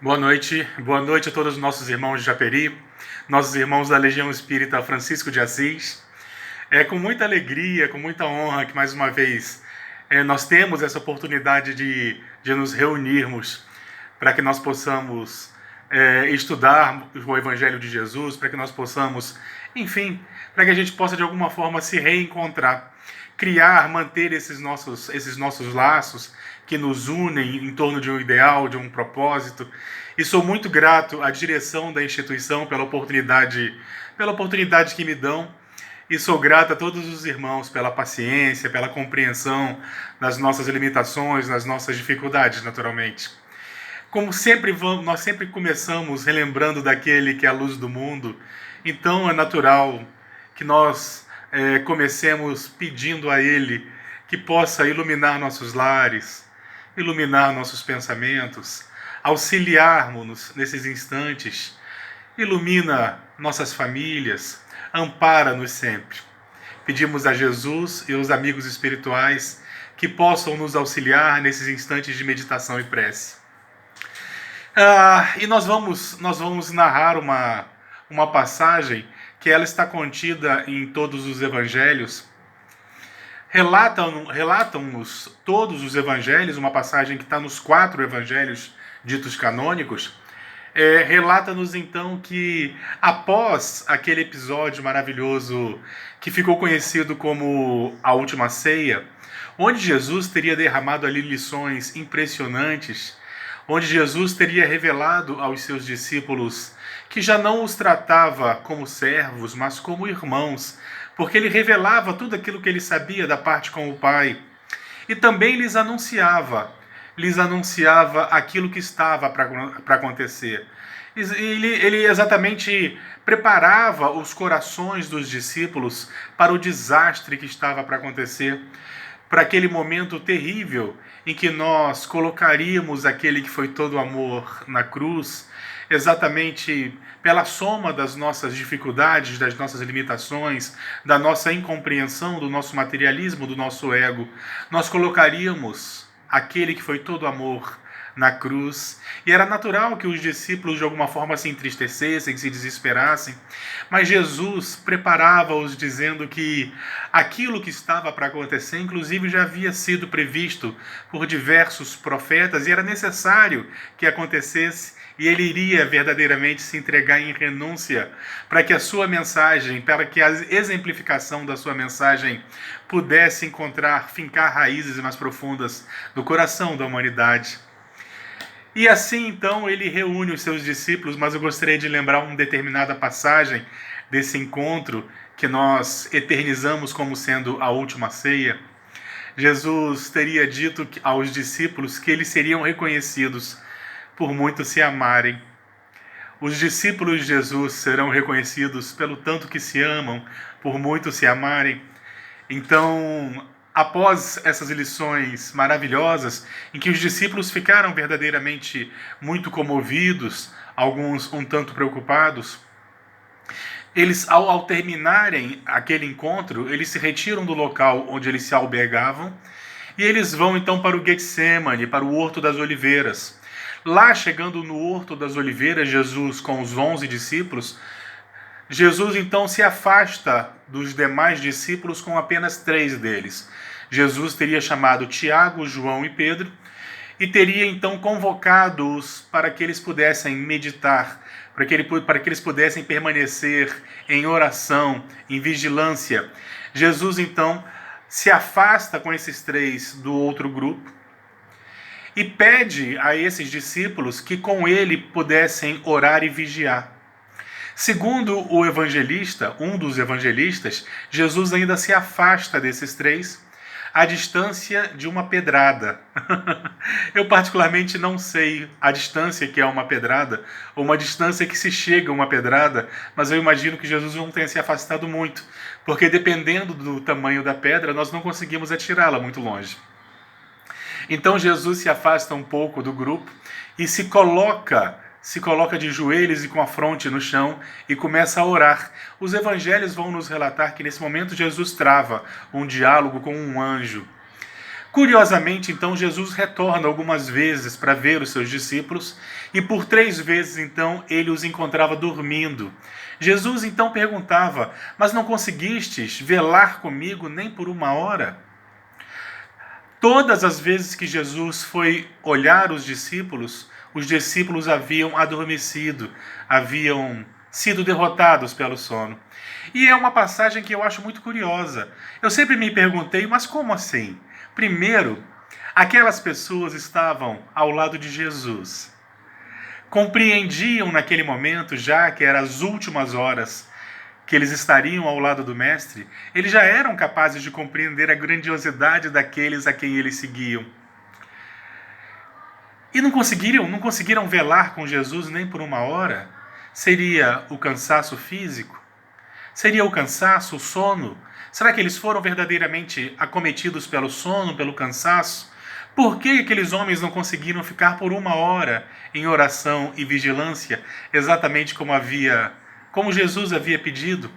Boa noite a todos os nossos irmãos de Japeri, nossos irmãos da Legião Espírita Francisco de Assis. É com muita alegria, com muita honra que mais uma vez nós temos essa oportunidade de nos reunirmos para que nós possamos estudar o Evangelho de Jesus, para que nós possamos, enfim, para que a gente possa de alguma forma se reencontrar, criar, manter esses nossos laços que nos unem em torno de um ideal, de um propósito. E sou muito grato à direção da instituição pela oportunidade que me dão. E sou grato a todos os irmãos pela paciência, pela compreensão das nossas limitações, das nossas dificuldades, naturalmente. Como sempre, nós sempre começamos relembrando daquele que é a luz do mundo, então é natural que nós comecemos pedindo a Ele que possa iluminar nossos lares, iluminar nossos pensamentos, auxiliar-nos nesses instantes, ilumina nossas famílias, ampara-nos sempre. Pedimos a Jesus e aos amigos espirituais que possam nos auxiliar nesses instantes de meditação e prece. E nós vamos narrar uma passagem que ela está contida em todos os evangelhos. Relatam-nos todos os evangelhos, uma passagem que está nos 4 evangelhos ditos canônicos. Relata-nos então que após aquele episódio maravilhoso que ficou conhecido como a Última Ceia, onde Jesus teria derramado ali lições impressionantes, onde Jesus teria revelado aos seus discípulos que já não os tratava como servos, mas como irmãos, porque ele revelava tudo aquilo que ele sabia da parte com o Pai. E também lhes anunciava aquilo que estava para acontecer. Ele exatamente preparava os corações dos discípulos para o desastre que estava para acontecer, para aquele momento terrível em que nós colocaríamos aquele que foi todo amor na cruz, exatamente pela soma das nossas dificuldades, das nossas limitações, da nossa incompreensão, do nosso materialismo, do nosso ego. Nós colocaríamos aquele que foi todo amor na cruz, e era natural que os discípulos de alguma forma se entristecessem, se desesperassem, mas Jesus preparava-os dizendo que aquilo que estava para acontecer, inclusive, já havia sido previsto por diversos profetas e era necessário que acontecesse, e ele iria verdadeiramente se entregar em renúncia para que a sua mensagem, para que a exemplificação da sua mensagem pudesse fincar raízes mais profundas no coração da humanidade. E assim, então, ele reúne os seus discípulos, mas eu gostaria de lembrar uma determinada passagem desse encontro que nós eternizamos como sendo a última ceia. Jesus teria dito aos discípulos que eles seriam reconhecidos por muito se amarem. Os discípulos de Jesus serão reconhecidos pelo tanto que se amam, por muito se amarem. Então, após essas lições maravilhosas, em que os discípulos ficaram verdadeiramente muito comovidos, alguns um tanto preocupados, eles, ao terminarem aquele encontro, eles se retiram do local onde eles se albergavam e eles vão então para o Getsêmani, para o Horto das Oliveiras. Lá, chegando no Horto das Oliveiras, Jesus com os 11 discípulos, Jesus então se afasta dos demais discípulos com apenas 3 deles. Jesus teria chamado Tiago, João e Pedro e teria então convocado-os para que eles pudessem meditar, para que eles pudessem permanecer em oração, em vigilância. Jesus então se afasta com esses 3 do outro grupo e pede a esses discípulos que com ele pudessem orar e vigiar. Segundo o evangelista, um dos evangelistas, Jesus ainda se afasta desses 3 à distância de uma pedrada. Eu particularmente não sei a distância que é uma pedrada, ou uma distância que se chega a uma pedrada, mas eu imagino que Jesus não tenha se afastado muito, porque dependendo do tamanho da pedra, nós não conseguimos atirá-la muito longe. Então Jesus se afasta um pouco do grupo e se coloca de joelhos e com a fronte no chão e começa a orar. Os evangelhos vão nos relatar que nesse momento Jesus trava um diálogo com um anjo. Curiosamente, então, Jesus retorna algumas vezes para ver os seus discípulos e por 3 vezes, então, ele os encontrava dormindo. Jesus então perguntava: mas não conseguistes velar comigo nem por 1 hora? Todas as vezes que Jesus foi olhar os discípulos haviam adormecido, haviam sido derrotados pelo sono. E é uma passagem que eu acho muito curiosa. Eu sempre me perguntei, mas como assim? Primeiro, aquelas pessoas estavam ao lado de Jesus. Compreendiam naquele momento, já que eram as últimas horas que eles estariam ao lado do Mestre, eles já eram capazes de compreender a grandiosidade daqueles a quem eles seguiam. E não conseguiram velar com Jesus nem por 1 hora? Seria o cansaço físico? Seria o cansaço, o sono? Será que eles foram verdadeiramente acometidos pelo sono, pelo cansaço? Por que aqueles homens não conseguiram ficar por 1 hora em oração e vigilância, exatamente como Jesus havia pedido?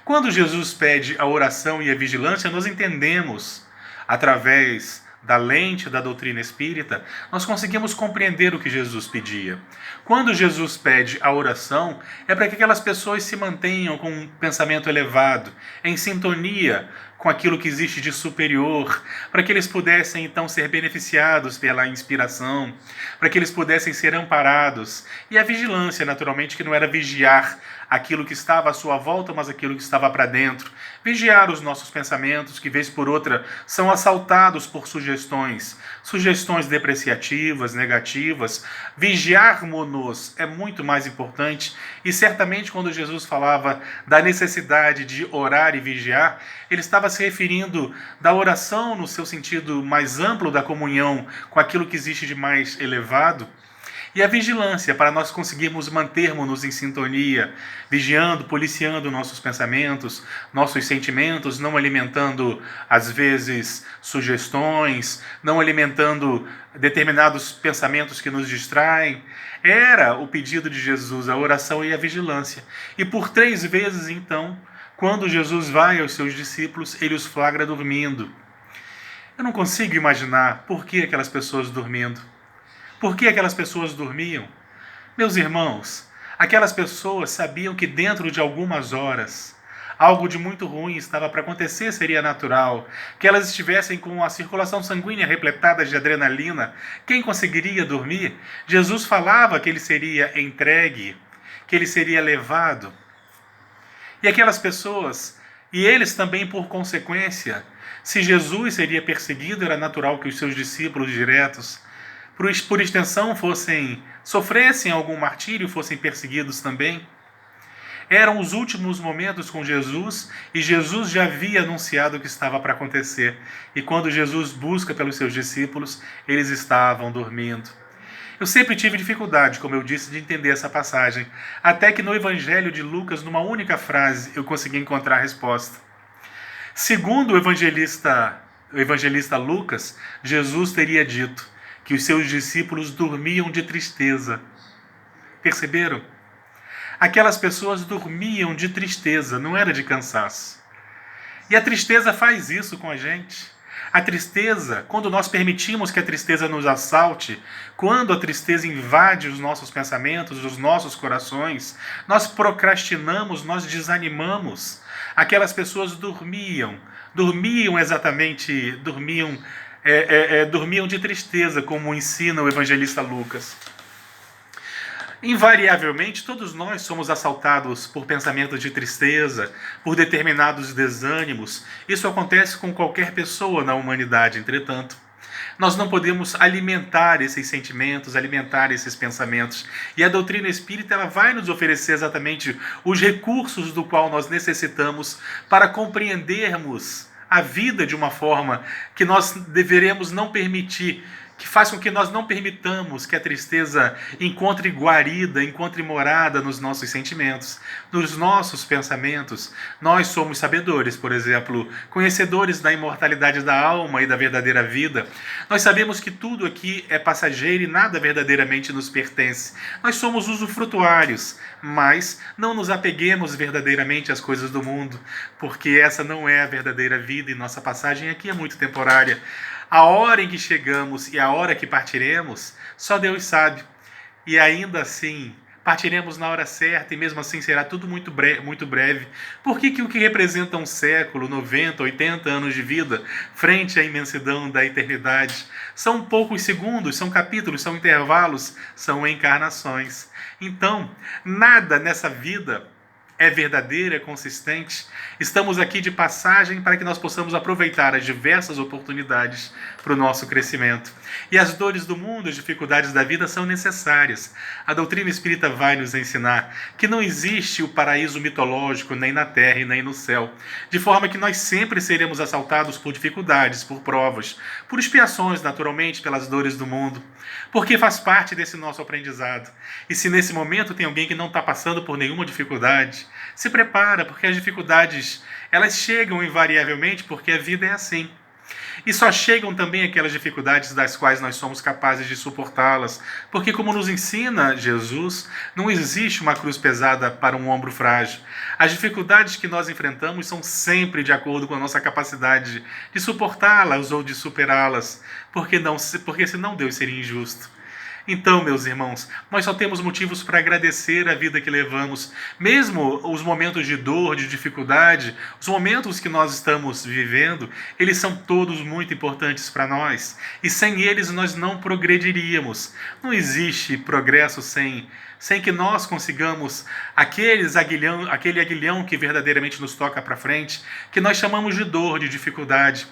Quando Jesus pede a oração e a vigilância, nós entendemos, através da lente da doutrina espírita, nós conseguimos compreender o que Jesus pedia. Quando Jesus pede a oração, é para que aquelas pessoas se mantenham com um pensamento elevado, em sintonia com aquilo que existe de superior, para que eles pudessem então ser beneficiados pela inspiração, para que eles pudessem ser amparados. E a vigilância, naturalmente, que não era vigiar aquilo que estava à sua volta, mas aquilo que estava para dentro. Vigiar os nossos pensamentos, que vez por outra são assaltados por sugestões depreciativas, negativas. Vigiarmos-nos é muito mais importante, e certamente quando Jesus falava da necessidade de orar e vigiar, ele estava se referindo da oração no seu sentido mais amplo, da comunhão com aquilo que existe de mais elevado, e a vigilância, para nós conseguirmos mantermos-nos em sintonia, vigiando, policiando nossos pensamentos, nossos sentimentos, não alimentando, às vezes, sugestões, não alimentando determinados pensamentos que nos distraem. Era o pedido de Jesus, a oração e a vigilância. E por 3 vezes, então, quando Jesus vai aos seus discípulos, ele os flagra dormindo. Eu não consigo imaginar por que aquelas pessoas dormindo. Por que aquelas pessoas dormiam? Meus irmãos, aquelas pessoas sabiam que dentro de algumas horas algo de muito ruim estava para acontecer, seria natural. Que elas estivessem com a circulação sanguínea repletada de adrenalina. Quem conseguiria dormir? Jesus falava que ele seria entregue, que ele seria levado. E aquelas pessoas, e eles também por consequência, se Jesus seria perseguido, era natural que os seus discípulos diretos, por extensão, sofressem algum martírio, fossem perseguidos também. Eram os últimos momentos com Jesus, e Jesus já havia anunciado o que estava para acontecer. E quando Jesus busca pelos seus discípulos, eles estavam dormindo. Eu sempre tive dificuldade, como eu disse, de entender essa passagem, até que no Evangelho de Lucas, numa única frase, eu consegui encontrar a resposta. Segundo o evangelista Lucas, Jesus teria dito que os seus discípulos dormiam de tristeza. Perceberam? Aquelas pessoas dormiam de tristeza, não era de cansaço. E a tristeza faz isso com a gente. A tristeza, quando nós permitimos que a tristeza nos assalte, quando a tristeza invade os nossos pensamentos, os nossos corações, nós procrastinamos, nós desanimamos. Aquelas pessoas dormiam de tristeza, como ensina o evangelista Lucas. Invariavelmente, todos nós somos assaltados por pensamentos de tristeza, por determinados desânimos. Isso acontece com qualquer pessoa na humanidade, entretanto. Nós não podemos alimentar esses sentimentos, alimentar esses pensamentos. E a doutrina espírita ela vai nos oferecer exatamente os recursos do qual nós necessitamos para compreendermos a vida de uma forma que nós deveremos não permitir, que faz com que nós não permitamos que a tristeza encontre guarida, encontre morada nos nossos sentimentos, nos nossos pensamentos. Nós somos sabedores, por exemplo, conhecedores da imortalidade da alma e da verdadeira vida. Nós sabemos que tudo aqui é passageiro e nada verdadeiramente nos pertence. Nós somos usufrutuários, mas não nos apeguemos verdadeiramente às coisas do mundo, porque essa não é a verdadeira vida e nossa passagem aqui é muito temporária. A hora em que chegamos e a hora que partiremos, só Deus sabe. E ainda assim, partiremos na hora certa e mesmo assim será tudo muito breve. Por que o que representa um século, 90, 80 anos de vida, frente à imensidão da eternidade? São poucos segundos, são capítulos, são intervalos, são encarnações. Então, nada nessa vida é verdadeiro, é consistente. Estamos aqui de passagem para que nós possamos aproveitar as diversas oportunidades para o nosso crescimento. E as dores do mundo, as dificuldades da vida são necessárias. A doutrina espírita vai nos ensinar que não existe o paraíso mitológico nem na terra e nem no céu, de forma que nós sempre seremos assaltados por dificuldades, por provas, por expiações, naturalmente, pelas dores do mundo, porque faz parte desse nosso aprendizado. E se nesse momento tem alguém que não está passando por nenhuma dificuldade, se prepara, porque as dificuldades, elas chegam invariavelmente, porque a vida é assim. E só chegam também aquelas dificuldades das quais nós somos capazes de suportá-las, porque como nos ensina Jesus, não existe uma cruz pesada para um ombro frágil. As dificuldades que nós enfrentamos são sempre de acordo com a nossa capacidade de suportá-las ou de superá-las, porque senão Deus seria injusto. Então, meus irmãos, nós só temos motivos para agradecer a vida que levamos, mesmo os momentos de dor, de dificuldade, os momentos que nós estamos vivendo, eles são todos muito importantes para nós, e sem eles nós não progrediríamos. Não existe progresso sem que nós consigamos aquele aguilhão que verdadeiramente nos toca para frente, que nós chamamos de dor, de dificuldade.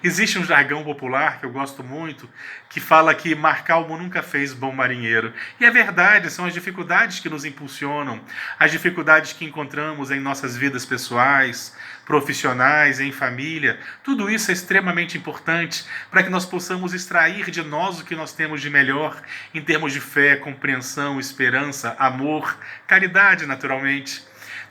Existe um jargão popular que eu gosto muito, que fala que mar calmo nunca fez bom marinheiro. E é verdade, são as dificuldades que nos impulsionam, as dificuldades que encontramos em nossas vidas pessoais, profissionais, em família. Tudo isso é extremamente importante para que nós possamos extrair de nós o que nós temos de melhor em termos de fé, compreensão, esperança, amor, caridade, naturalmente.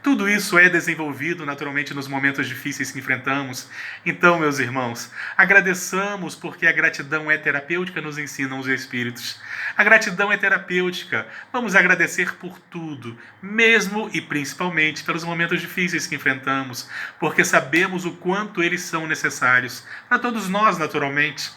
Tudo isso é desenvolvido naturalmente nos momentos difíceis que enfrentamos. Então, meus irmãos, agradeçamos porque a gratidão é terapêutica, nos ensinam os Espíritos. A gratidão é terapêutica. Vamos agradecer por tudo, mesmo e principalmente pelos momentos difíceis que enfrentamos, porque sabemos o quanto eles são necessários para todos nós, naturalmente.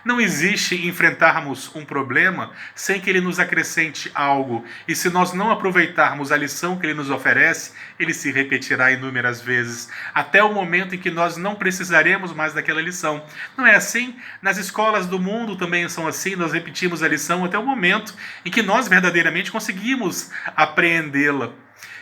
Não existe enfrentarmos um problema sem que ele nos acrescente algo. E se nós não aproveitarmos a lição que ele nos oferece, ele se repetirá inúmeras vezes, até o momento em que nós não precisaremos mais daquela lição. Não é assim? Nas escolas do mundo também são assim, nós repetimos a lição até o momento em que nós verdadeiramente conseguimos apreendê-la.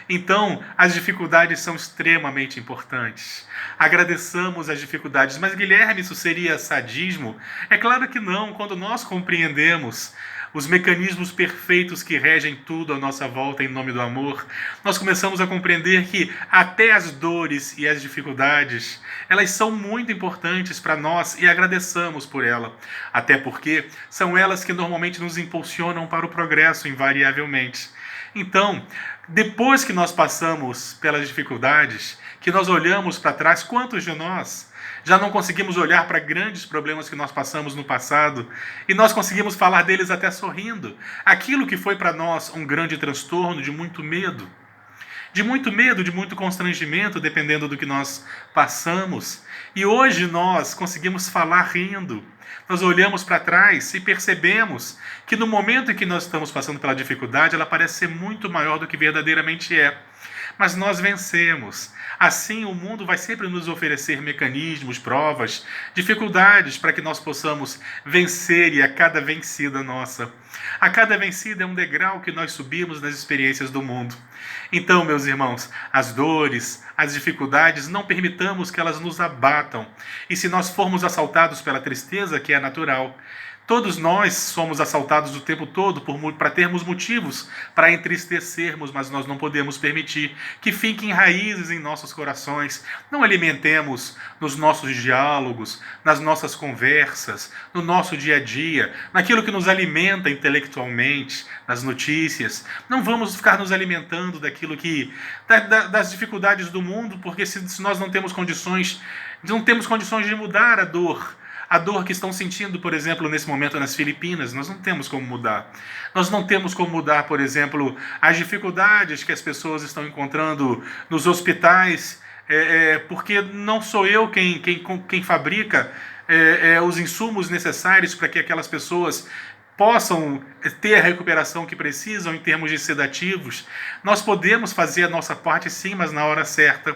Então, as dificuldades são extremamente importantes. Agradeçamos as dificuldades, mas Guilherme, isso seria sadismo? É claro que não, quando nós compreendemos os mecanismos perfeitos que regem tudo à nossa volta em nome do amor, nós começamos a compreender que até as dores e as dificuldades, elas são muito importantes para nós e agradeçamos por ela. Até porque são elas que normalmente nos impulsionam para o progresso, invariavelmente. Então, depois que nós passamos pelas dificuldades, que nós olhamos para trás, quantos de nós já não conseguimos olhar para grandes problemas que nós passamos no passado e nós conseguimos falar deles até sorrindo? Aquilo que foi para nós um grande transtorno, de muito medo, de muito constrangimento, dependendo do que nós passamos. E hoje nós conseguimos falar rindo. Nós olhamos para trás e percebemos que no momento em que nós estamos passando pela dificuldade, ela parece ser muito maior do que verdadeiramente é. Mas nós vencemos. Assim, o mundo vai sempre nos oferecer mecanismos, provas, dificuldades para que nós possamos vencer, e a cada vencida nossa. A cada vencida é um degrau que nós subimos nas experiências do mundo. Então, meus irmãos, as dores, as dificuldades, não permitamos que elas nos abatam. E se nós formos assaltados pela tristeza, que é natural, todos nós somos assaltados o tempo todo para termos motivos para entristecermos, mas nós não podemos permitir que fiquem raízes em nossos corações. Não alimentemos nos nossos diálogos, nas nossas conversas, no nosso dia a dia, naquilo que nos alimenta intelectualmente, nas notícias. Não vamos ficar nos alimentando daquilo das dificuldades do mundo, porque se nós não temos condições de mudar a dor que estão sentindo, por exemplo, nesse momento nas Filipinas, nós não temos como mudar. Nós não temos como mudar, por exemplo, as dificuldades que as pessoas estão encontrando nos hospitais, porque não sou eu quem fabrica os insumos necessários para que aquelas pessoas possam ter a recuperação que precisam em termos de sedativos. Nós podemos fazer a nossa parte sim, mas na hora certa.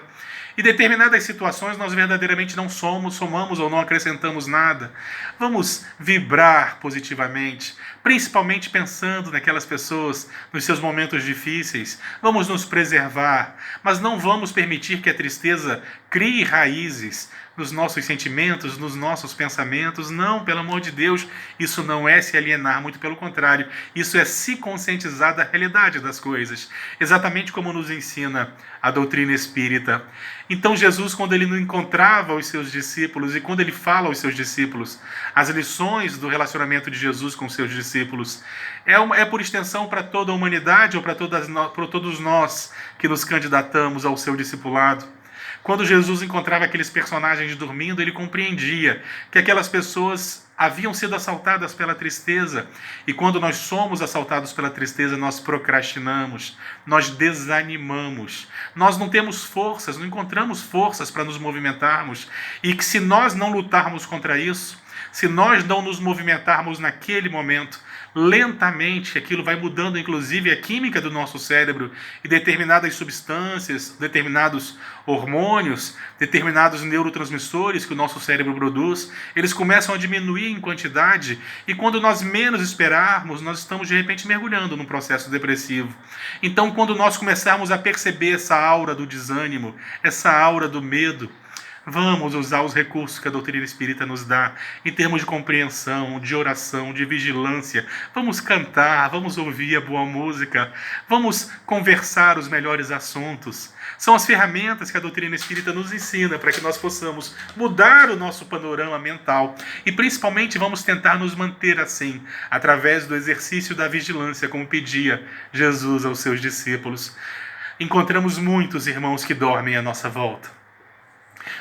Em determinadas situações nós verdadeiramente não somamos ou não acrescentamos nada. Vamos vibrar positivamente, principalmente pensando naquelas pessoas, nos seus momentos difíceis. Vamos nos preservar, mas não vamos permitir que a tristeza crie raízes nos nossos sentimentos, nos nossos pensamentos. Não, pelo amor de Deus, isso não é se alienar, muito pelo contrário, isso é se conscientizar da realidade das coisas, exatamente como nos ensina a doutrina espírita. Então Jesus, quando ele não encontrava os seus discípulos e quando ele fala aos seus discípulos, as lições do relacionamento de Jesus com os seus discípulos, é por extensão para toda a humanidade ou para todos nós que nos candidatamos ao seu discipulado. Quando Jesus encontrava aqueles personagens dormindo, ele compreendia que aquelas pessoas haviam sido assaltadas pela tristeza. E quando nós somos assaltados pela tristeza, nós procrastinamos, nós desanimamos. Nós não temos forças, não encontramos forças para nos movimentarmos. E que se nós não lutarmos contra isso, se nós não nos movimentarmos naquele momento, lentamente aquilo vai mudando inclusive a química do nosso cérebro e determinadas substâncias, determinados hormônios, determinados neurotransmissores que o nosso cérebro produz, eles começam a diminuir em quantidade e quando nós menos esperarmos, nós estamos de repente mergulhando num processo depressivo. Então, quando nós começarmos a perceber essa aura do desânimo, essa aura do medo, vamos usar os recursos que a doutrina espírita nos dá, em termos de compreensão, de oração, de vigilância. Vamos cantar, vamos ouvir a boa música, vamos conversar os melhores assuntos. São as ferramentas que a doutrina espírita nos ensina para que nós possamos mudar o nosso panorama mental e principalmente vamos tentar nos manter assim, através do exercício da vigilância, como pedia Jesus aos seus discípulos. Encontramos muitos irmãos que dormem à nossa volta.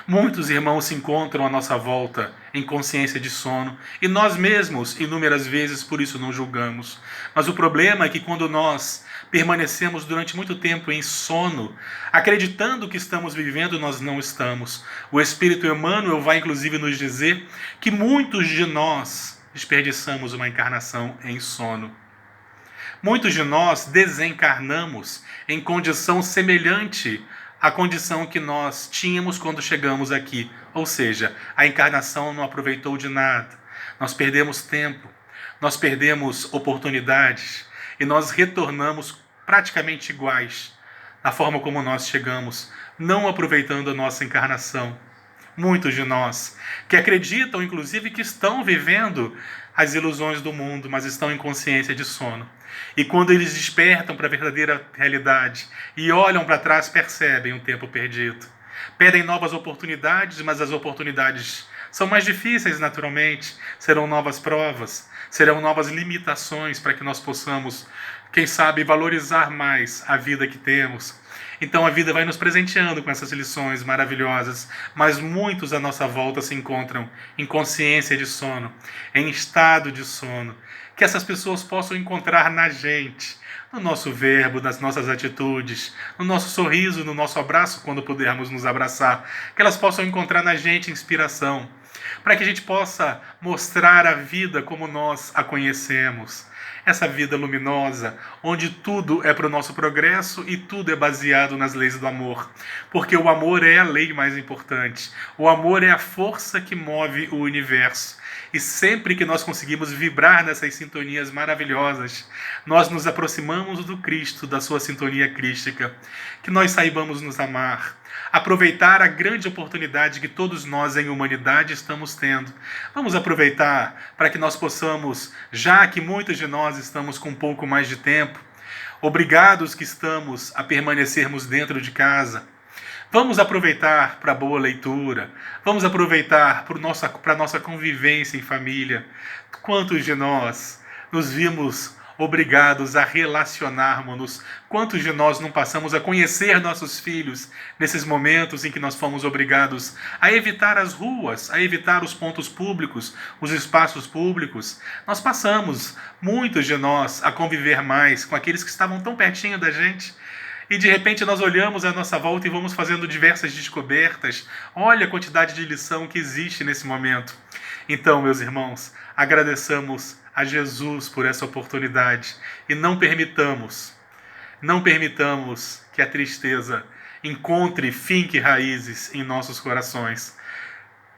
Muitos irmãos se encontram à nossa volta em consciência de sono e nós mesmos, inúmeras vezes, por isso não julgamos. Mas o problema é que quando nós permanecemos durante muito tempo em sono, acreditando que estamos vivendo, nós não estamos. O Espírito Emmanuel vai inclusive nos dizer que muitos de nós desperdiçamos uma encarnação em sono. Muitos de nós desencarnamos em condição semelhante a condição que nós tínhamos quando chegamos aqui. Ou seja, a encarnação não aproveitou de nada. Nós perdemos tempo, nós perdemos oportunidades e nós retornamos praticamente iguais na forma como nós chegamos, não aproveitando a nossa encarnação. Muitos de nós que acreditam, inclusive, que estão vivendo as ilusões do mundo, mas estão em consciência de sono. E quando eles despertam para a verdadeira realidade e olham para trás, percebem o tempo perdido. Pedem novas oportunidades, mas as oportunidades são mais difíceis naturalmente. Serão novas provas, serão novas limitações para que nós possamos, quem sabe, valorizar mais a vida que temos. Então a vida vai nos presenteando com essas lições maravilhosas, mas muitos à nossa volta se encontram em consciência de sono, em estado de sono. Que essas pessoas possam encontrar na gente, no nosso verbo, nas nossas atitudes, no nosso sorriso, no nosso abraço, quando pudermos nos abraçar. Que elas possam encontrar na gente inspiração, para que a gente possa mostrar a vida como nós a conhecemos. Essa vida luminosa, onde tudo é para o nosso progresso e tudo é baseado nas leis do amor. Porque o amor é a lei mais importante. O amor é a força que move o universo. E sempre que nós conseguimos vibrar nessas sintonias maravilhosas, nós nos aproximamos do Cristo, da sua sintonia crística. Que nós saibamos nos amar, aproveitar a grande oportunidade que todos nós em humanidade estamos tendo. Vamos aproveitar para que nós possamos, já que muitos de nós estamos com um pouco mais de tempo, obrigados que estamos a permanecermos dentro de casa, vamos aproveitar para a boa leitura, vamos aproveitar para a nossa convivência em família. Quantos de nós nos vimos obrigados a relacionarmos-nos? Quantos de nós não passamos a conhecer nossos filhos nesses momentos em que nós fomos obrigados a evitar as ruas, a evitar os pontos públicos, os espaços públicos? Nós passamos, muitos de nós, a conviver mais com aqueles que estavam tão pertinho da gente. E de repente nós olhamos à nossa volta e vamos fazendo diversas descobertas. Olha a quantidade de lição que existe nesse momento. Então, meus irmãos, agradeçamos a Jesus por essa oportunidade e não permitamos que a tristeza encontre, finque raízes em nossos corações,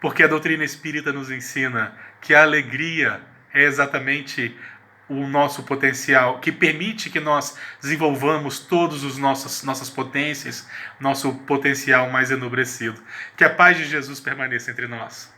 porque a doutrina espírita nos ensina que a alegria é exatamente o nosso potencial, que permite que nós desenvolvamos todos os nossas potências, nosso potencial mais enobrecido. Que a paz de Jesus permaneça entre nós.